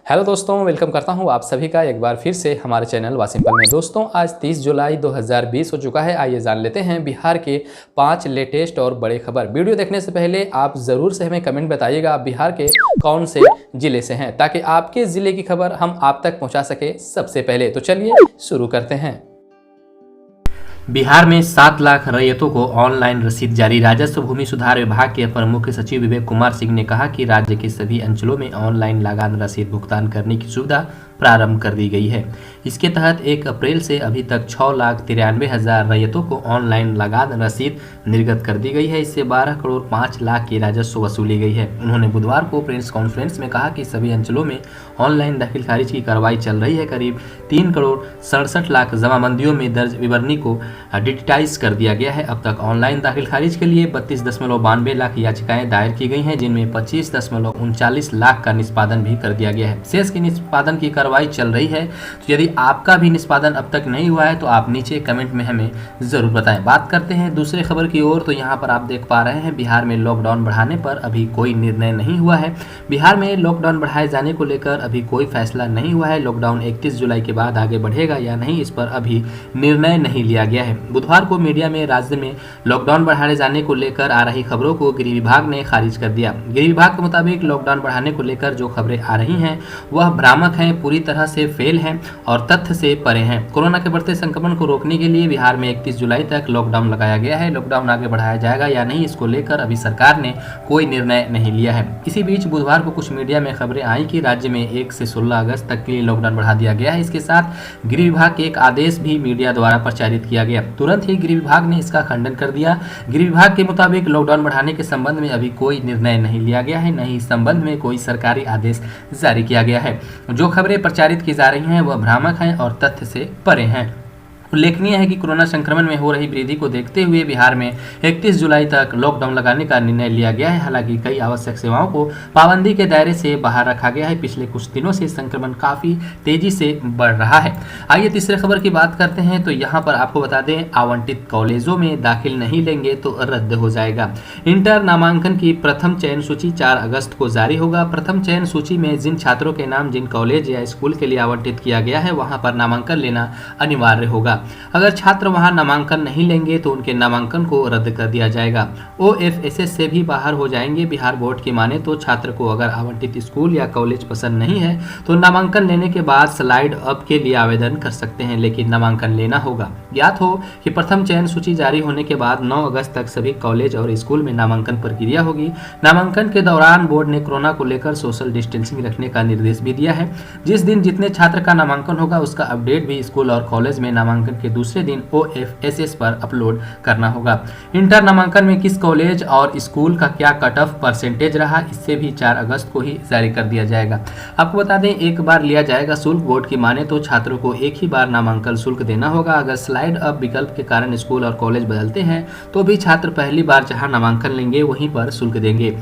Hello दोस्तों, welcome करता हूं आप सभी का एक बार फिर से हमारे चैनल वासिम्पल में। दोस्तों, आज 30 जुलाई 2020 हो चुका है। आइए जान लेते हैं बिहार के 5 लेटेस्ट और बड़े खबर। वीडियो देखने से पहले आप ज़रूर से हमें कमेंट बताइएगा आप बिहार के कौन से ज़िले से हैं, ताकि आपके ज़िले की खबर हम आप तक पहुँचा सके सबसे पहले। तो चलिए शुरू करते हैं। बिहार में 7 लाख रैयतों को ऑनलाइन रसीद जारी। राजस्व भूमि सुधार विभाग के अपर मुख्य सचिव विवेक कुमार सिंह ने कहा कि राज्य के सभी अंचलों में ऑनलाइन लगान रसीद भुगतान करने की सुविधा प्रारंभ कर दी गई है। इसके तहत 1 अप्रैल से अभी तक 6,93,000 रैयतों को ऑनलाइन लगान रसीद निर्गत कर दी गई है। इससे 12 करोड़ 5 लाख की राजस्व वसूली गई है। उन्होंने बुधवार को प्रेस कॉन्फ्रेंस में कहा कि सभी अंचलों में ऑनलाइन दाखिल खारिज की कार्रवाई चल रही है। करीब 3 करोड़ 67 लाख जमाबंदियों में दर्ज विवरणी को डिजिटाइज कर दिया गया है। अब तक ऑनलाइन दाखिल खारिज के लिए 32.92 लाख याचिकाएं दायर की गई हैं, जिनमें 25.39 लाख का निष्पादन भी कर दिया गया है। शेष के निष्पादन की कार्रवाई चल रही है। तो यदि आपका भी निष्पादन अब तक नहीं हुआ है तो आप नीचे कमेंट में हमें जरूर बताएं। बात करते हैं दूसरे खबर की ओर। तो यहाँ पर आप देख पा रहे हैं बिहार में लॉकडाउन बढ़ाने पर अभी कोई निर्णय नहीं हुआ है। बिहार में लॉकडाउन बढ़ाए जाने को लेकर अभी कोई फैसला नहीं हुआ है। लॉकडाउन 31 जुलाई के बाद आगे बढ़ेगा या नहीं, इस पर अभी निर्णय नहीं लिया गया है। बुधवार को मीडिया में राज्य में लॉकडाउन बढ़ाए जाने को लेकर आ रही खबरों को गृह विभाग ने खारिज कर दिया। गृह विभाग के मुताबिक लॉकडाउन बढ़ाने को लेकर जो खबरें आ रही हैं वह भ्रामक हैं, पूरी तरह से फेल हैं और तथ्य से परे हैं। कोरोना के बढ़ते संक्रमण को रोकने के लिए बिहार में 31 जुलाई तक लॉकडाउन लगाया गया है। लॉकडाउन आगे बढ़ाया जाएगा या नहीं, इसको लेकर अभी सरकार ने कोई निर्णय नहीं लिया है। इसी बीच बुधवार को कुछ मीडिया में खबरें आई कि राज्य में 1 से 16 अगस्त तक के लिए लॉकडाउन बढ़ा दिया गया है। इसके साथ गृह विभाग के एक आदेश भी मीडिया द्वारा प्रचारित किया गया। तुरंत ही गृह विभाग ने इसका खंडन कर दिया। गृह विभाग के मुताबिक लॉकडाउन बढ़ाने के संबंध में अभी कोई निर्णय नहीं लिया गया है, न ही इस संबंध में कोई सरकारी आदेश जारी किया गया है। जो खबरें प्रचारित की जा रही हैं वह भ्रामक हैं और तथ्य से परे हैं। उल्लेखनीय है कि कोरोना संक्रमण में हो रही वृद्धि को देखते हुए बिहार में 31 जुलाई तक लॉकडाउन लगाने का निर्णय लिया गया है। हालांकि कई आवश्यक सेवाओं को पाबंदी के दायरे से बाहर रखा गया है। पिछले कुछ दिनों से संक्रमण काफी तेजी से बढ़ रहा है। आइए तीसरे खबर की बात करते हैं। तो यहाँ पर आपको बता दें, आवंटित कॉलेजों में दाखिल नहीं लेंगे तो रद्द हो जाएगा। इंटर नामांकन की प्रथम चयन सूची 4 अगस्त को जारी होगा। प्रथम चयन सूची में जिन छात्रों के नाम जिन कॉलेज या स्कूल के लिए आवंटित किया गया है वहां पर नामांकन लेना अनिवार्य होगा। अगर छात्र वहां नामांकन नहीं लेंगे तो उनके नामांकन को रद्द कर दिया जाएगा। OFSS से भी बाहर हो जाएंगे। बिहार बोर्ड की माने तो छात्र को अगर आवंटित स्कूल या कॉलेज पसंद नहीं है तो नामांकन लेने के बाद स्लाइड अप के लिए आवेदन कर सकते हैं, लेकिन नामांकन लेना होगा। ज्ञात हो कि प्रथम चयन सूची जारी होने के बाद 9 अगस्त तक सभी कॉलेज और स्कूल में नामांकन प्रक्रिया होगी। नामांकन के दौरान बोर्ड ने कोरोना को लेकर सोशल डिस्टेंसिंग रखने का निर्देश भी दिया है। जिस दिन जितने छात्र का नामांकन होगा उसका अपडेट भी स्कूल और कॉलेज में नामांकन के दूसरे दिन OFSS पर अपलोड करना होगा। इंटर नामांकन में किस कॉलेज और स्कूल का क्या कट ऑफ परसेंटेज रहा, इससे भी 4 अगस्त को ही जारी कर दिया जाएगा। आपको बता दें, एक बार लिया जाएगा शुल्क। बोर्ड की माने तो छात्रों को एक ही बार नामांकन शुल्क देना होगा। अगर स्लाइड अप विकल्प के कारण स्कूल और कॉलेज बदलते हैं तो भी छात्र पहली बार जहां नामांकन लेंगे वहीं पर शुल्क देंगे।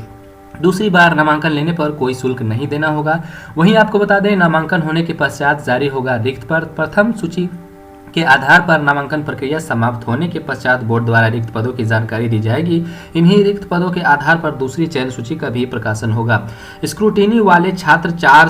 दूसरी बार नामांकन लेने पर कोई शुल्क नहीं देना होगा। वहीं आपको बता दें, नामांकन होने के पश्चात जारी होगा रिक्त पद। प्रथम सूची के आधार पर नामांकन प्रक्रिया समाप्त होने के पश्चात बोर्ड द्वारा रिक्त पदों की जानकारी दी जाएगी। इन्हीं रिक्त पदों के आधार पर दूसरी चयन सूची का भी प्रकाशन होगा। स्क्रूटिनी वाले छात्र 4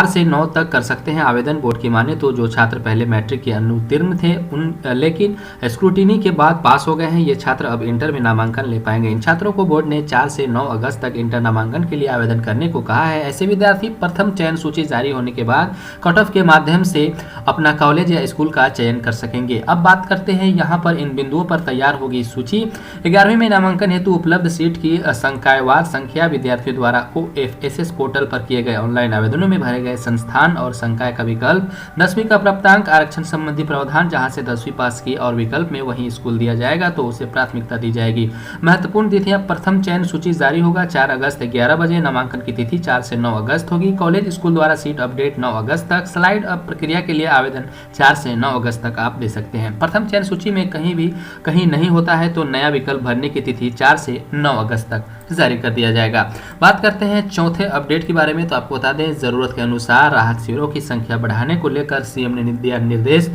से 9 तक कर सकते हैं आवेदन। बोर्ड की माने तो जो छात्र पहले मैट्रिक के अनुत्तीर्ण थे लेकिन स्क्रूटिनी के बाद पास हो गए हैं, ये छात्र अब इंटर में नामांकन ले पाएंगे। इन छात्रों को बोर्ड ने 4 से 9 अगस्त तक इंटर नामांकन के लिए आवेदन करने को कहा है। ऐसे विद्यार्थी प्रथम चयन सूची जारी होने के बाद कट ऑफ के माध्यम से अपना कॉलेज या स्कूल का चयन कर सकेंगे। अब बात करते हैं, यहाँ पर इन बिंदुओं पर तैयार होगी सूची। 11वीं में नामांकन हेतु उपलब्ध सीट की संकायवार संख्या, विद्यार्थियों द्वारा OFSS पोर्टल पर किए गए ऑनलाइन आवेदनों में भरे गए संस्थान और संकाय का विकल्प, 10वीं का प्राप्तांक, आरक्षण संबंधी प्रावधान, जहां से 10वीं पास की और विकल्प में वहीं स्कूल दिया जाएगा तो उसे प्राथमिकता दी जाएगी। महत्वपूर्ण तिथियां, प्रथम चयन सूची जारी होगा 4 अगस्त 11 बजे। नामांकन की तिथि 4 से 9 अगस्त होगी। कॉलेज स्कूल द्वारा सीट अपडेट 9 अगस्त तक। स्लाइड अप प्रक्रिया के लिए आवेदन 4 से 9 अगस्त तक आप दे सकते हैं। प्रथम चयन सूची में कहीं नहीं होता है तो नया विकल्प भरने की तिथि 4 से 9 अगस्त तक जारी कर दिया जाएगा। बात करते हैं चौथे अपडेट के बारे में। तो आपको बता दें, जरूरत के अनुसार राहत शिविरों की संख्या बढ़ाने को लेकर सीएम ने दिया निर्देश।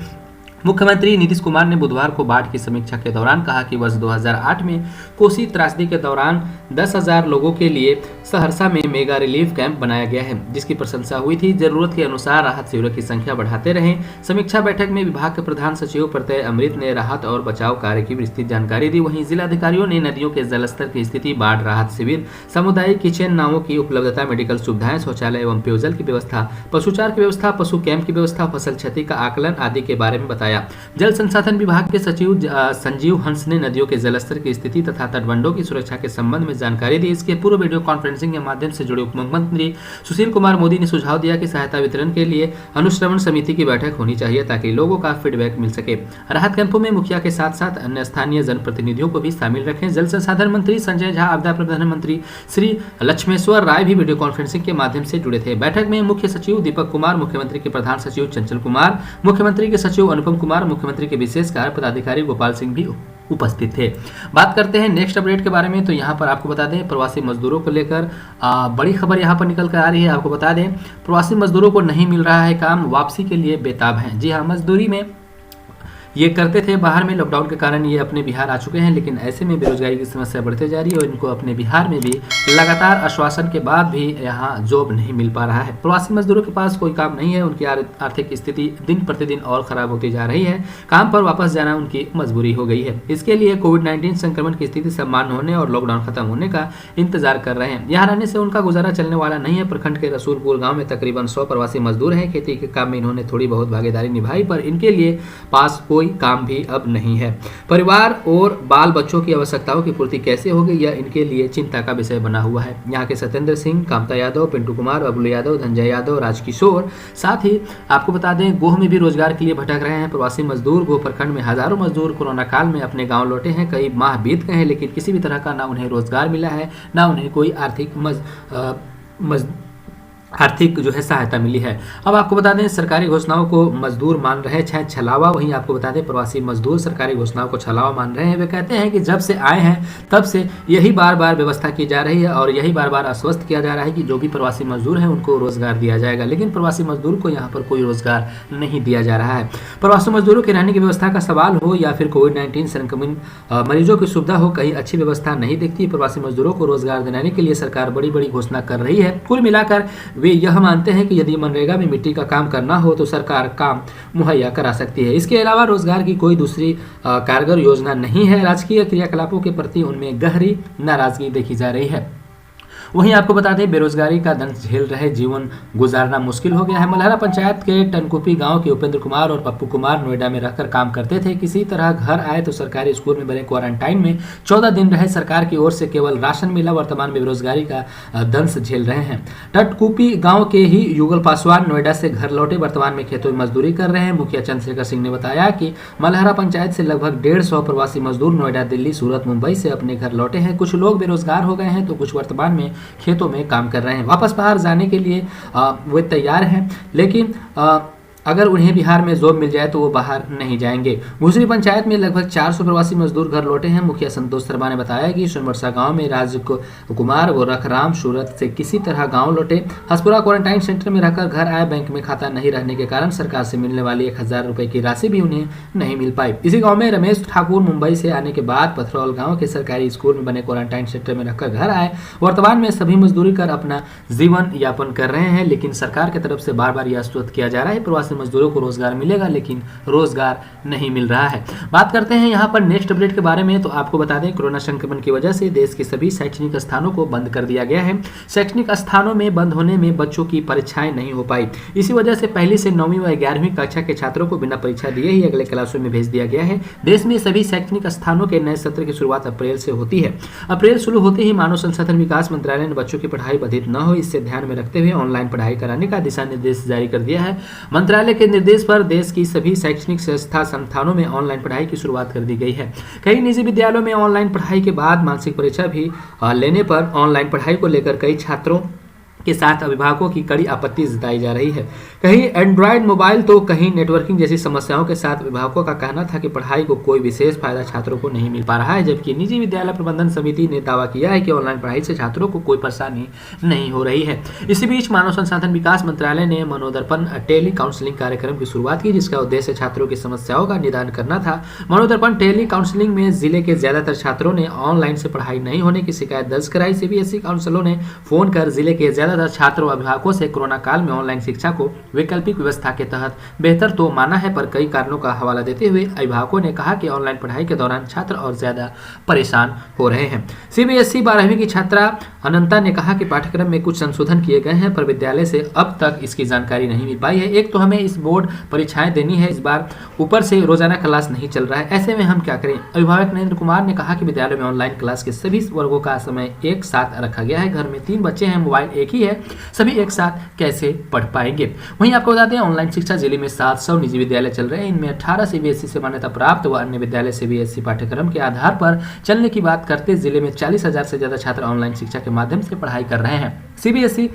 मुख्यमंत्री नीतीश कुमार ने बुधवार को बाढ़ की समीक्षा के दौरान कहा कि वर्ष 2008 में कोसी त्रासदी के दौरान 10,000 लोगों के लिए सहरसा में मेगा रिलीफ कैंप बनाया गया है, जिसकी प्रशंसा हुई थी। जरूरत के अनुसार राहत शिविरों की संख्या बढ़ाते रहें। समीक्षा बैठक में विभाग के प्रधान सचिव प्रत्यय अमृत ने राहत और बचाव कार्य की विस्तृत जानकारी दी। वहीं जिलाधिकारियों ने नदियों के जलस्तर की स्थिति, बाढ़ राहत शिविर, सामुदायिक किचन, नावों की उपलब्धता, मेडिकल सुविधाएं, शौचालय एवं पेयजल की व्यवस्था, पशुचार की व्यवस्था, पशु कैंप की व्यवस्था, फसल क्षति का आकलन आदि के बारे में बताया। जल संसाधन विभाग के सचिव संजीव हंस ने नदियों के जलस्तर की स्थिति तथा तटबंधों की सुरक्षा के संबंध में जानकारी दी। इसके पूर्व वीडियो कॉन्फ्रेंसिंग के माध्यम से जुड़े उप मुख्यमंत्री सुशील कुमार मोदी ने सुझाव दिया कि सहायता वितरण के लिए अनुश्रवण समिति की बैठक होनी चाहिए ताकि लोगों का फीडबैक मिल सके। राहत कैंपों में मुखिया के साथ साथ अन्य स्थानीय जनप्रतिनिधियों को भी शामिल रखें। जल संसाधन मंत्री संजय झा, आपदा प्रबंधन मंत्री श्री लक्ष्मेश्वर राय भी वीडियो कॉन्फ्रेंसिंग के माध्यम से जुड़े थे। बैठक में मुख्य सचिव दीपक कुमार, मुख्यमंत्री के प्रधान सचिव चंचल कुमार, मुख्यमंत्री के सचिव अनुपम कुमार, मुख्यमंत्री के विशेष कार्य पदाधिकारी गोपाल सिंह भी उपस्थित थे। बात करते हैं नेक्स्ट अपडेट के बारे में। तो यहाँ पर आपको बता दें, प्रवासी मजदूरों को लेकर बड़ी खबर यहाँ पर निकल कर आ रही है। आपको बता दें, प्रवासी मजदूरों को नहीं मिल रहा है काम, वापसी के लिए बेताब हैं। जी हाँ, मजदूरी में ये करते थे, बाहर में लॉकडाउन के कारण ये अपने बिहार आ चुके हैं, लेकिन ऐसे में बेरोजगारी की समस्या बढ़ते जा रही है और इनको अपने बिहार में भी लगातार आश्वासन के बाद भी यहाँ जॉब नहीं मिल पा रहा है। प्रवासी मजदूरों के पास कोई काम नहीं है, उनकी आर्थिक स्थिति दिन प्रतिदिन और खराब होती जा रही है। काम पर वापस जाना उनकी मजबूरी हो गई है। इसके लिए कोविड-19 संक्रमण की स्थिति सामान्य होने और लॉकडाउन खत्म होने का इंतजार कर रहे हैं। यहाँ रहने से उनका गुजारा चलने वाला नहीं है। प्रखंड के रसूलपुर गाँव में तकरीबन 100 प्रवासी मजदूर हैं। खेती के काम में इन्होंने थोड़ी बहुत भागीदारी निभाई, पर इनके लिए पास कोई काम भी अब नहीं है। परिवार और बाल बच्चों की आवश्यकताओं की पूर्ति कैसे होगी, यह इनके लिए चिंता का विषय बना हुआ है। यहाँ के सत्येंद्र सिंह, कामता यादव, पिंटू कुमार, बबलू यादव, धनंजय यादव, राजकिशोर, साथ ही आपको बता दें गोह में भी रोजगार के लिए भटक रहे हैं। प्रवासी मजदूर गोह प्रखंड में हजारों मजदूर कोरोना काल में अपने गाँव लौटे हैं। कई माह बीत गए हैं, लेकिन किसी भी तरह का ना उन्हें रोजगार मिला है, ना उन्हें कोई आर्थिक जो है सहायता मिली है। अब आपको बता दें, सरकारी घोषणाओं को मजदूर मान रहे हैं छलावा। वहीं आपको बता दें, प्रवासी मजदूर सरकारी घोषणाओं को छलावा मान रहे हैं। वे कहते हैं कि जब से आए हैं तब से यही बार बार व्यवस्था की जा रही है और यही बार बार आश्वस्त किया जा रहा है कि जो भी प्रवासी मजदूर हैं उनको रोजगार दिया जाएगा, लेकिन प्रवासी मजदूर को यहाँ पर कोई रोजगार नहीं दिया जा रहा है। प्रवासी मजदूरों के रहने की व्यवस्था का सवाल हो या फिर कोविड-19 संक्रमित मरीजों की सुविधा हो, कहीं अच्छी व्यवस्था नहीं दिखती। प्रवासी मजदूरों को रोजगार दिलाने के लिए सरकार बड़ी बड़ी घोषणा कर रही है। कुल मिलाकर वे यह मानते हैं कि यदि मनरेगा में मिट्टी का काम करना हो तो सरकार काम मुहैया करा सकती है। इसके अलावा रोजगार की कोई दूसरी कारगर योजना नहीं है। राजकीय क्रियाकलापों के प्रति उनमें गहरी नाराजगी देखी जा रही है। वहीं आपको बता दें, बेरोजगारी का दंश झेल रहे जीवन गुजारना मुश्किल हो गया है। मलहरा पंचायत के टनकुपी गांव के उपेंद्र कुमार और पप्पू कुमार नोएडा में रहकर काम करते थे। किसी तरह घर आए तो सरकारी स्कूल में बने क्वारंटाइन में 14 दिन रहे। सरकार की ओर से केवल राशन मिला। वर्तमान में बेरोजगारी का दंश झेल रहे हैं। टटकुपी गाँव के ही युगल पासवान नोएडा से घर लौटे, वर्तमान में खेतों में मजदूरी कर रहे हैं। मुखिया चंद्रशेखर सिंह ने बताया कि मलहरा पंचायत से लगभग 150 प्रवासी मजदूर नोएडा, दिल्ली, सूरत, मुंबई से अपने घर लौटे हैं। कुछ लोग बेरोजगार हो गए हैं तो कुछ वर्तमान में खेतों में काम कर रहे हैं। वापस बाहर जाने के लिए वे तैयार हैं, लेकिन अगर उन्हें बिहार में जॉब मिल जाए तो वो बाहर नहीं जाएंगे। भूसरी पंचायत में लगभग 400 प्रवासी मजदूर घर लौटे हैं। मुखिया संतोष शर्मा ने बताया कि सोनबरसा गांव में राजकुमार गोरखराम सूरत से किसी तरह गांव लौटे। हसपुरा क्वारंटाइन सेंटर में रहकर घर आए। बैंक में खाता नहीं रहने के कारण सरकार से मिलने वाली 1000 रुपए की राशि भी उन्हें नहीं मिल पाई। इसी गाँव में रमेश ठाकुर मुंबई से आने के बाद पथरौल गाँव के सरकारी स्कूल में बने क्वारंटाइन सेंटर में रहकर घर आए। वर्तमान में सभी मजदूरी कर अपना जीवन यापन कर रहे हैं, लेकिन सरकार की तरफ से बार बार यह आश्वस्त किया जा रहा है प्रवासी मजदूरों को रोजगार मिलेगा, लेकिन रोजगार नहीं मिल रहा है। बात करते हैं यहाँ पर नेक्स्ट अपडेट के बारे में। तो आपको बता दें, कोरोना संक्रमण की वजह से देश के सभी शैक्षणिक स्थानों को बंद कर दिया गया है। शैक्षणिक स्थानों में बंद होने में बच्चों की परीक्षाएं नहीं हो पाई। इसी वजह से पहली से 9वीं व 11वीं कक्षा के छात्रों को बिना परीक्षा दिए ही अगले क्लासों में भेज दिया गया है। देश में सभी शैक्षणिक स्थानों के नए सत्र की शुरुआत अप्रैल से होती है। अप्रैल शुरू होते ही मानव संसाधन विकास मंत्रालय ने बच्चों की पढ़ाई बाधित न हो, इससे ध्यान में रखते हुए ऑनलाइन पढ़ाई कराने का दिशा निर्देश जारी कर दिया है। मंत्रालय के निर्देश पर देश की सभी शैक्षणिक संस्थानों में ऑनलाइन पढ़ाई की शुरुआत कर दी गई है। कई निजी विद्यालयों में ऑनलाइन पढ़ाई के बाद मानसिक परीक्षा भी लेने पर ऑनलाइन पढ़ाई को लेकर कई छात्रों के साथ अभिभावकों की कड़ी आपत्ति जताई जा रही है। कहीं एंड्रॉयड मोबाइल तो कहीं नेटवर्किंग जैसी समस्याओं के साथ अभिभावकों का कहना था कि पढ़ाई को कोई विशेष फायदा छात्रों को नहीं मिल पा रहा है, जबकि निजी विद्यालय प्रबंधन समिति ने दावा किया है कि ऑनलाइन पढ़ाई से छात्रों को कोई परेशानी नहीं हो रही है। इसी बीच मानव संसाधन विकास मंत्रालय ने मनोदर्पण टेली काउंसलिंग कार्यक्रम की शुरुआत की, जिसका उद्देश्य छात्रों की समस्याओं का निदान करना था। मनोदर्पण टेली काउंसलिंग में जिले के ज्यादातर छात्रों ने ऑनलाइन से पढ़ाई नहीं होने की शिकायत दर्ज कराई। सीबीएसई काउंसलरों ने फोन कर जिले के ज्यादातर छात्रों अभिभावकों से कोरोना काल में ऑनलाइन शिक्षा को वैकल्पिक व्यवस्था के तहत बेहतर तो माना है, पर कई कारणों का हवाला देते हुए अभिभावकों ने कहा कि ऑनलाइन पढ़ाई के दौरान छात्र और ज्यादा परेशान हो रहे हैं। सीबीएसई 12वीं की छात्रा अनंता ने कहा कि पाठ्यक्रम में कुछ संशोधन किए गए हैं, पर विद्यालय से अब तक इसकी जानकारी नहीं मिल पाई है। एक तो हमें इस बोर्ड परीक्षाएं देनी है, इस बार ऊपर से रोजाना क्लास नहीं चल रहा है, ऐसे में हम क्या करें। अभिभावक नरेंद्र कुमार ने कहा कि विद्यालय में ऑनलाइन क्लास के सभी वर्गों का समय एक साथ रखा गया है। घर में 3 बच्चे हैं, मोबाइल एक ही है, सभी एक साथ कैसे पढ़ पाएंगे। वहीं आपको बता दें, ऑनलाइन शिक्षा जिले में 700 निजी विद्यालय चल रहे हैं। इनमें 18 सीबीएसई से मान्यता प्राप्त व अन्य विद्यालय सीबीएसई पाठ्यक्रम के आधार पर चलने की बात करते जिले में 40,000 से ज्यादा छात्र ऑनलाइन शिक्षा के माध्यम से पढ़ाई कर रहे हैं। सीबीएसई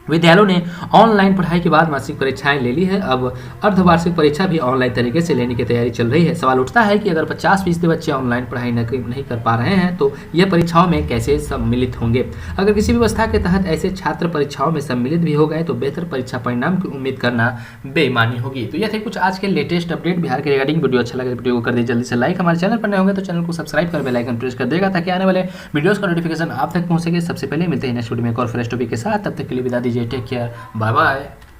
विद्यालयों ने ऑनलाइन पढ़ाई के बाद मासिक परीक्षाएं ले ली है। अब अर्धवार्षिक परीक्षा भी ऑनलाइन तरीके से लेने की तैयारी चल रही है। सवाल उठता है कि अगर 50% बच्चे ऑनलाइन पढ़ाई नहीं कर पा रहे हैं तो यह परीक्षाओं में कैसे सम्मिलित होंगे। अगर किसी व्यवस्था के तहत ऐसे छात्र परीक्षाओं में सम्मिलित भी हो गए तो बेहतर परीक्षा परिणाम की उम्मीद करना बेईमानी होगी। तो यह थे कुछ आज के लेटेस्ट अपडेट बिहार के रिगार्डिंग। वीडियो अच्छा लगे वीडियो को कर दीजिए जल्दी से लाइक। हमारे चैनल पर नए होंगे तो चैनल को सब्सक्राइब कर बेल आइकन प्रेस कर देगा, ताकि आने वाले वीडियोस का नोटिफिकेशन आप तक पहुंच सके। सबसे पहले मिलते हैं नेक्स्ट वीडियो में एक और फ्रेश टॉपिक के साथ। तब तक के लिए विदा दीजिए। Take care, bye bye.